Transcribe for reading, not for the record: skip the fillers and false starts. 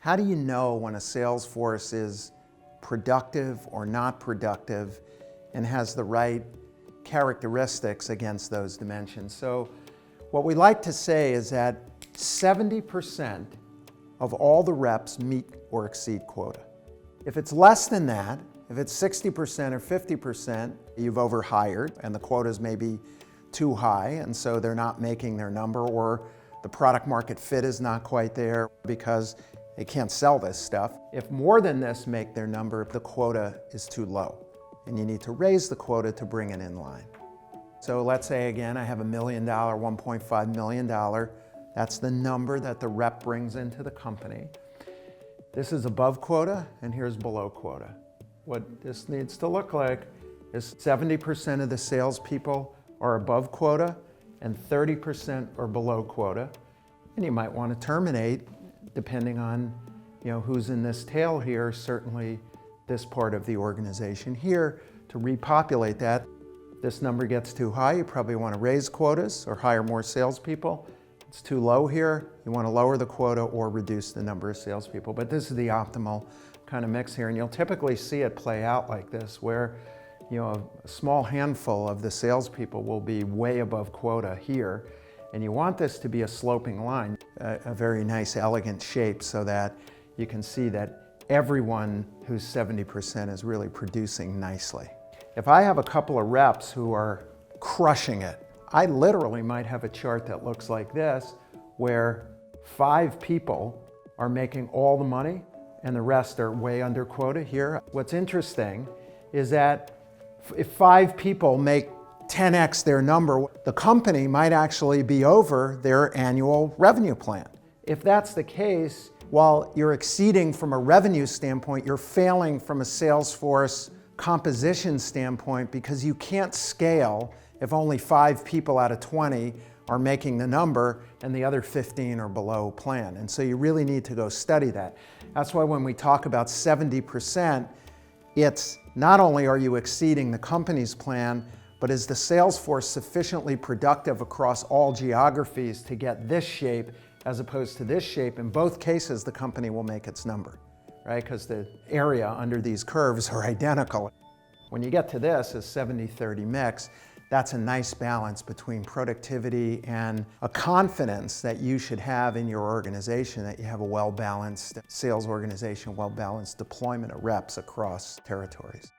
How do you know when a sales force is productive or not productive and has the right characteristics against those dimensions? So what we like to say is that 70% of all the reps meet or exceed quota. If it's less than that, if it's 60% or 50%, you've overhired and the quotas may be too high and so they're not making their number, or the product market fit is not quite there because they can't sell this stuff. If more than this make their number, the quota is too low and you need to raise the quota to bring it in line. So let's say again, I have $1 million, $1.5 million. That's the number that the rep brings into the company. This is above quota and here's below quota. What this needs to look like is 70% of the salespeople are above quota and 30% are below quota. And you might want to terminate depending on who's in this tail here, certainly this part of the organization here, to repopulate that. If this number gets too high, you probably want to raise quotas or hire more salespeople. If it's too low here, you want to lower the quota or reduce the number of salespeople. But this is the optimal kind of mix here, and you'll typically see it play out like this, where a small handful of the salespeople will be way above quota here, and you want this to be a sloping line, a very nice, elegant shape, so that you can see that everyone who's 70% is really producing nicely. If I have a couple of reps who are crushing it, I literally might have a chart that looks like this, where 5 people are making all the money and the rest are way under quota here. What's interesting is that if 5 people make 10x their number, the company might actually be over their annual revenue plan. If that's the case, while you're exceeding from a revenue standpoint, you're failing from a sales force composition standpoint, because you can't scale if only 5 people out of 20 are making the number and the other 15 are below plan. And so you really need to go study that. That's why when we talk about 70%, it's not only are you exceeding the company's plan, but is the sales force sufficiently productive across all geographies to get this shape as opposed to this shape? In both cases, the company will make its number, right? Because the area under these curves are identical. When you get to this, a 70-30 mix, that's a nice balance between productivity and a confidence that you should have in your organization, that you have a well-balanced sales organization, well-balanced deployment of reps across territories.